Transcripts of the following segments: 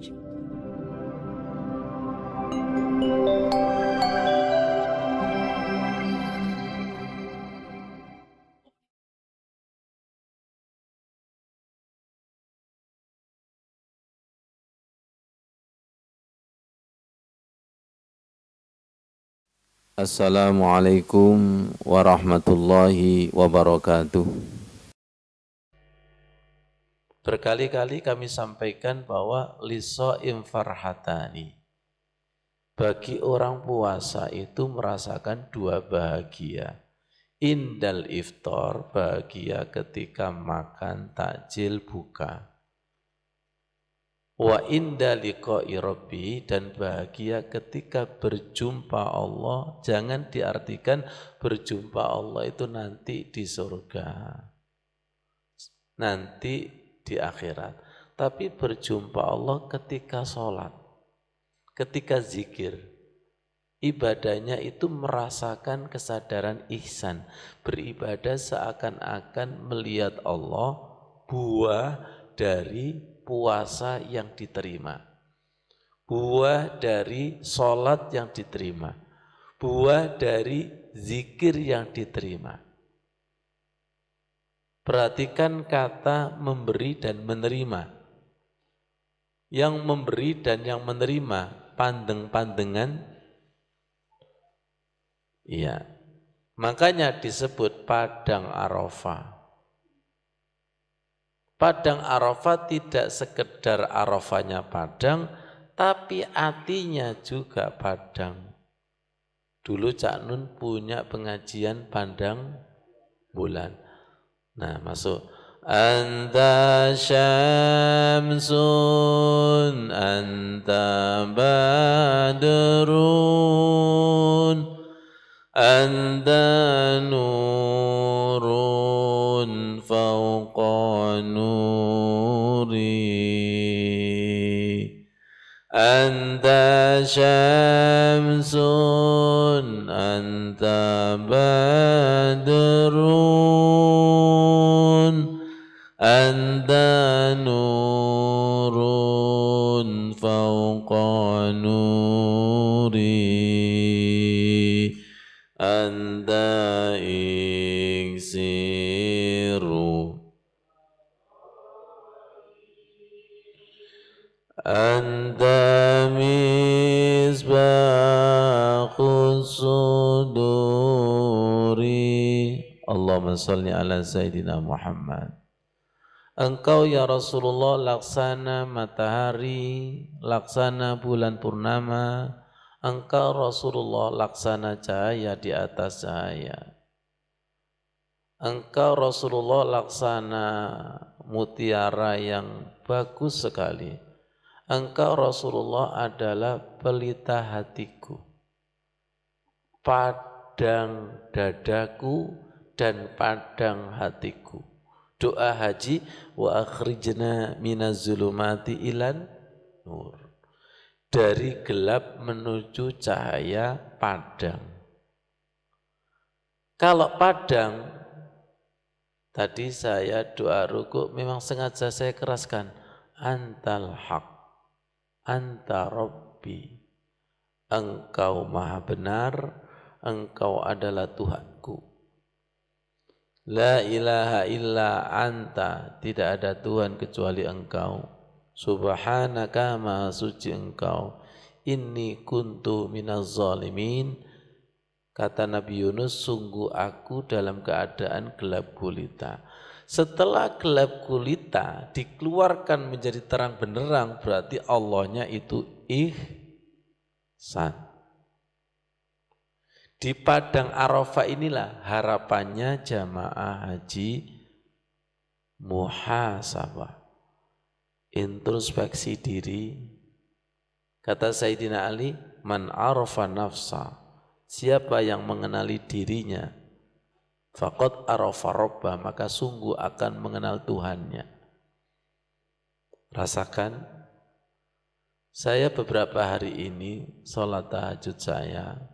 Assalamualaikum warahmatullahi wabarakatuh. Berkali-kali kami sampaikan bahwa liso'im farhatani. Bagi orang puasa itu merasakan dua bahagia. Indal iftar, bahagia ketika makan takjil buka. Wa inda liqa'i rabbi, dan bahagia ketika berjumpa Allah. Jangan diartikan berjumpa Allah itu nanti di surga, nanti di akhirat. Tapi berjumpa Allah ketika sholat, ketika zikir. Ibadahnya itu merasakan kesadaran ihsan. Beribadah seakan-akan melihat Allah, buah dari puasa yang diterima, buah dari sholat yang diterima, buah dari zikir yang diterima. Perhatikan kata memberi dan menerima. Yang memberi dan yang menerima pandeng-pandengan. Iya, makanya disebut Padang Arafah. Padang Arafah tidak sekedar Arafahnya padang, tapi hatinya juga padang. Dulu Cak Nun punya pengajian pandang bulan. Nah, masuk. Anta syamsun, anta badrun, anta nurun fauqa nuri, anta syamsun, anta badrun, anta nurun fauqa nuri, anta iksiru, anta misbahus suduri. Allahumma salli ala Sayyidina Muhammad. Engkau ya Rasulullah laksana matahari, laksana bulan purnama. Engkau Rasulullah laksana cahaya di atas cahaya. Engkau Rasulullah laksana mutiara yang bagus sekali. Engkau Rasulullah adalah pelita hatiku, padang dadaku dan padang hatiku. Doa haji, wa akhrijna minaz zulumati ilan nur. Dari gelap menuju cahaya padang. Kalau padang, tadi saya doa ruku memang sengaja saya keraskan. Antal haq, anta rabbi. Engkau maha benar, engkau adalah Tuhanku. La ilaha illa anta, tidak ada Tuhan kecuali engkau. Subhanaka, maha suci engkau. Inni kuntu minaz zalimin. Kata Nabi Yunus, sungguh aku dalam keadaan gelap gulita. Setelah gelap gulita dikeluarkan menjadi terang benderang, berarti Allahnya itu ihsan. Di Padang Arafah inilah harapannya jamaah haji muhasabah, introspeksi diri. Kata Sayyidina Ali, man arafa nafsa, siapa yang mengenali dirinya, faqad arafa rabbah, maka sungguh akan mengenal Tuhannya. Rasakan, saya beberapa hari ini sholat tahajud saya,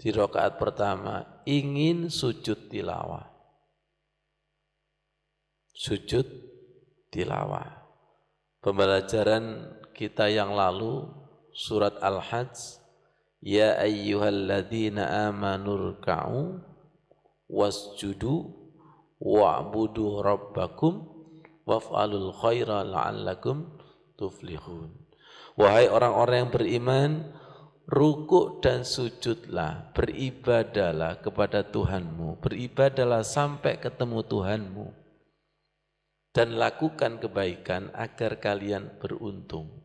di rakaat pertama ingin sujud tilawah. Sujud tilawah. Pembelajaran kita yang lalu, surat Al-Hajj, ya ayyuhalladzina amanu ruk'u wasjudu wa'budu rabbakum waf'alul khaira la'allakum tuflihun. Wahai orang-orang yang beriman, rukuk dan sujudlah, beribadahlah kepada Tuhanmu, beribadahlah sampai ketemu Tuhanmu, dan lakukan kebaikan agar kalian beruntung.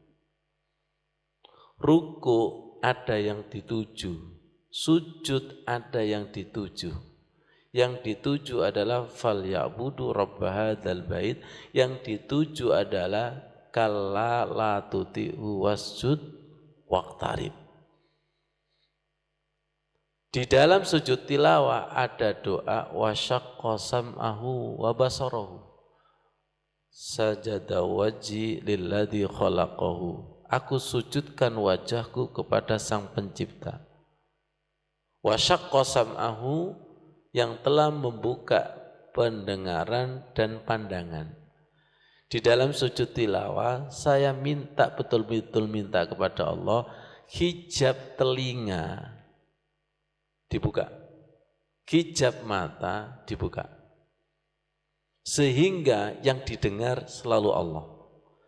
Rukuk ada yang dituju, sujud ada yang dituju. Yang dituju adalah falyabudu rabb hadzal bait, yang dituju adalah kalla la tuti'u wasjud waqtarib. Di dalam sujud tilawah ada doa wasyaqqa sam'ahu wa basarahu sajada wajhi lilladzi khalaqahu. Aku sujudkan wajahku kepada Sang Pencipta. Wasyaqqa sam'ahu, yang telah membuka pendengaran dan pandangan. Di dalam sujud tilawah saya minta, betul-betul minta kepada Allah, hijab telinga dibuka, hijab mata dibuka, sehingga yang didengar selalu Allah,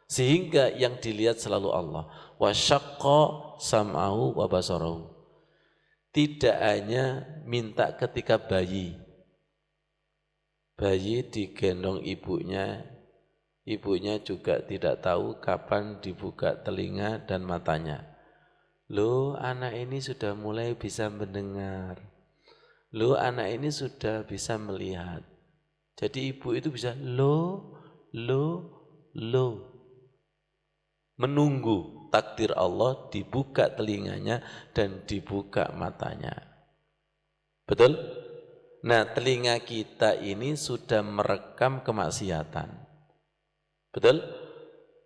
sehingga yang dilihat selalu Allah. Wasyaqqa sam'ahu wa basarahu. Tidak hanya minta ketika bayi digendong ibunya, ibunya juga tidak tahu kapan dibuka telinga dan matanya. Loh, anak ini sudah mulai bisa mendengar. Loh, anak ini sudah bisa melihat. Jadi ibu itu bisa menunggu takdir Allah, dibuka telinganya dan dibuka matanya. Betul? Nah, telinga kita ini sudah merekam kemaksiatan. Betul?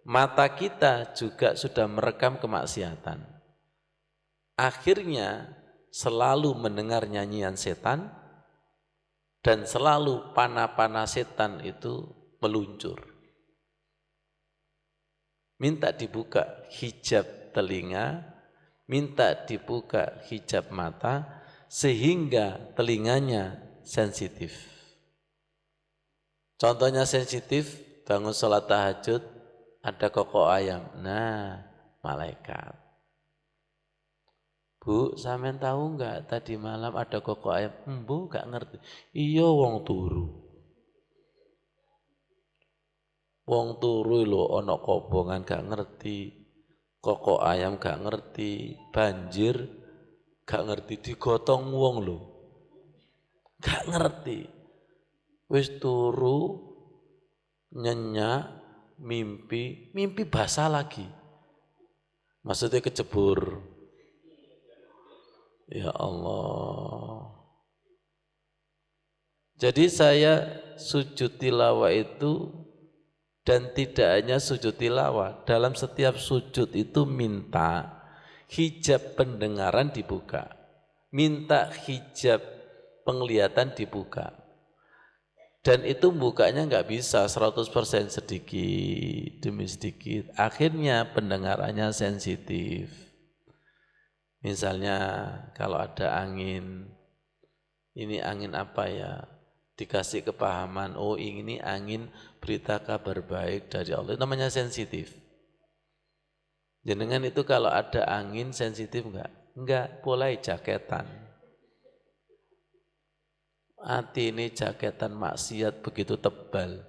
Mata kita juga sudah merekam kemaksiatan. Akhirnya selalu mendengar nyanyian setan dan selalu panah-panah setan itu meluncur. Minta dibuka hijab telinga, minta dibuka hijab mata, sehingga telinganya sensitif. Contohnya sensitif, bangun sholat tahajud, ada kokok ayam. Nah, malaikat. Bu, sampean tahu enggak tadi malam ada kokok ayam? Bu, enggak ngerti. Iya wong turu. Wong turu lho ana kobongan gak ngerti. Kokok ayam gak ngerti, banjir gak ngerti, digotong wong lho. Gak ngerti. Wis turu nyenyak, mimpi basah lagi. Maksudnya kecebur. Ya Allah. Jadi saya sujud tilawah itu, dan tidak hanya sujud tilawah, dalam setiap sujud itu minta hijab pendengaran dibuka, minta hijab penglihatan dibuka. Dan itu bukanya nggak bisa 100%, sedikit demi sedikit. Akhirnya pendengarannya sensitif. Misalnya kalau ada angin, ini angin apa ya? Dikasih kepahaman, oh ini angin berita kabar baik dari Allah, itu namanya sensitif. Jenengan itu kalau ada angin sensitif enggak? Enggak, boleh jaketan. Hati ini jaketan maksiat begitu tebal.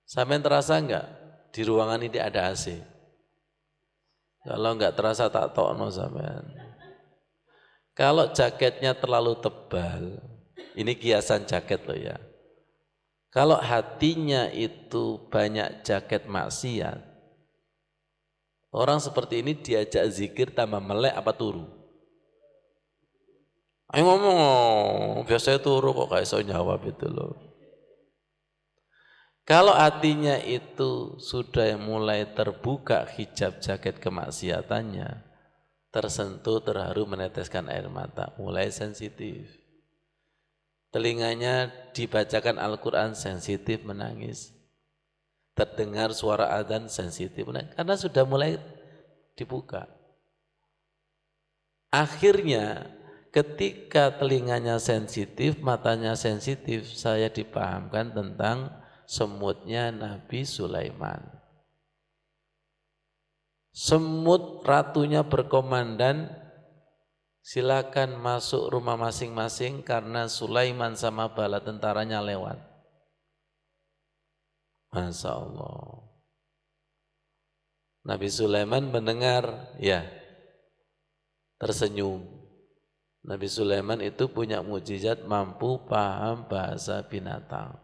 Sampai terasa enggak di ruangan ini ada AC? Kalau enggak terasa tak tokno sampean. Kalau jaketnya terlalu tebal, ini kiasan jaket loh ya. Kalau hatinya itu banyak jaket maksiat, orang seperti ini diajak zikir tambah melek apa turu? Ayo ngomong, biasanya turu kok gak iso jawab itu loh. Kalau hatinya itu sudah mulai terbuka hijab jaket kemaksiatannya, tersentuh, terharu, meneteskan air mata, mulai sensitif. Telinganya dibacakan Al-Quran, sensitif, menangis. terdengar suara adzan sensitif, karena sudah mulai dibuka. Akhirnya ketika telinganya sensitif, matanya sensitif, saya dipahamkan tentang semutnya Nabi Sulaiman. Semut ratunya berkomandan, silakan masuk rumah masing-masing karena Sulaiman sama bala tentaranya lewat. Masya Allah. Nabi Sulaiman mendengar, ya tersenyum. Nabi Sulaiman itu punya mukjizat mampu paham bahasa binatang.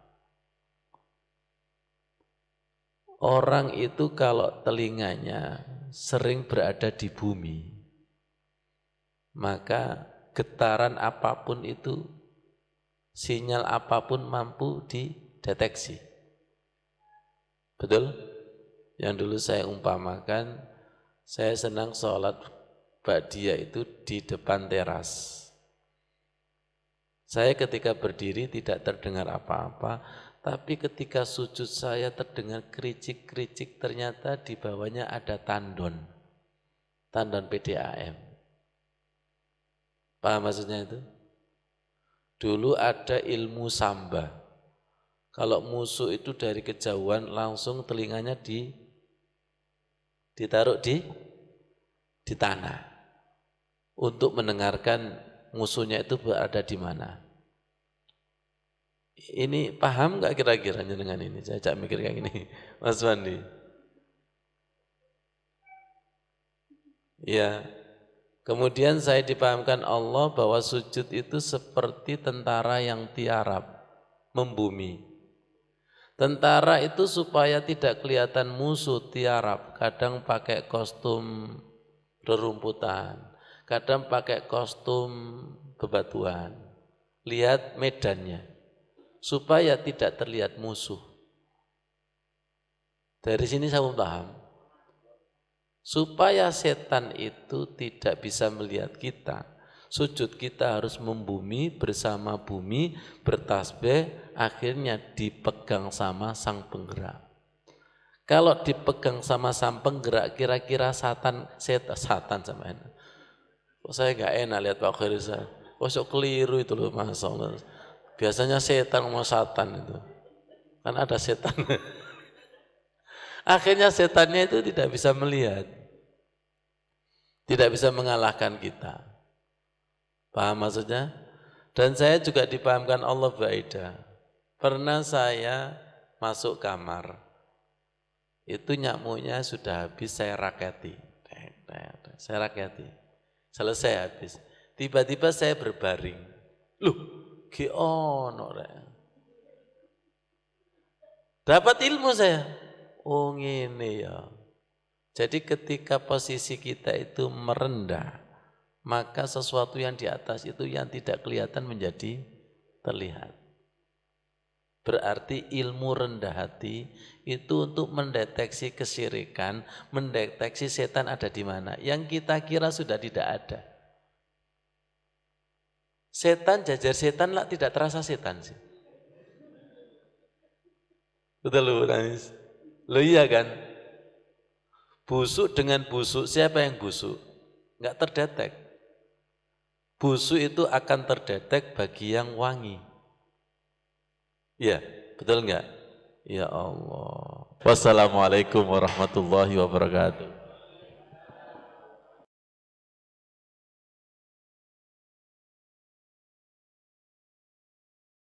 Orang itu kalau telinganya sering berada di bumi, maka getaran apapun itu, sinyal apapun mampu dideteksi. Betul? Yang dulu saya umpamakan, saya senang sholat ba'diyah itu di depan teras. Saya ketika berdiri tidak terdengar apa-apa, tapi ketika sujud saya terdengar kericik-kericik, ternyata di bawahnya ada tandon PDAM. Paham maksudnya itu? Dulu ada ilmu samba. Kalau musuh itu dari kejauhan langsung telinganya ditaruh di tanah untuk mendengarkan musuhnya itu berada di mana. Ini paham nggak kira-kira dengan ini? Saya ajak mikir kayak gini, Mas Wandi. Ya, kemudian saya dipahamkan Allah bahwa sujud itu seperti tentara yang tiarap, membumi. Tentara itu supaya tidak kelihatan musuh tiarap, kadang pakai kostum rerumputan, kadang pakai kostum bebatuan. Lihat medannya, supaya tidak terlihat musuh. Dari sini saya paham, supaya setan itu tidak bisa melihat kita, sujud kita harus membumi bersama bumi, bertasbih, akhirnya dipegang sama sang penggerak. Kalau dipegang sama sang penggerak, kira-kira setan sama enak. Kok saya gak enak lihat Pak Khairisa, kok keliru itu loh, Masya Allah. Biasanya setan sama satan itu, kan ada setan. Akhirnya setannya itu tidak bisa melihat, tidak bisa mengalahkan kita. Paham maksudnya? Dan saya juga dipahamkan Allah faedah. Pernah saya masuk kamar, itu nyamuknya sudah habis, saya raketi. Selesai habis. Tiba-tiba saya berbaring. Loh, ono. Dapat ilmu saya. Oh ini ya. Jadi ketika posisi kita itu merendah, maka sesuatu yang di atas itu yang tidak kelihatan menjadi terlihat. Berarti ilmu rendah hati itu untuk mendeteksi kesyirikan, mendeteksi setan ada di mana, yang kita kira sudah tidak ada. Setan, jajar setan lah, tidak terasa setan sih. Betul loh, nangis. Loh iya kan? Busuk dengan busuk, siapa yang busuk? Enggak terdetek. Busuk itu akan terdetek bagi yang wangi. Iya, betul enggak? Ya Allah. Wassalamualaikum warahmatullahi wabarakatuh.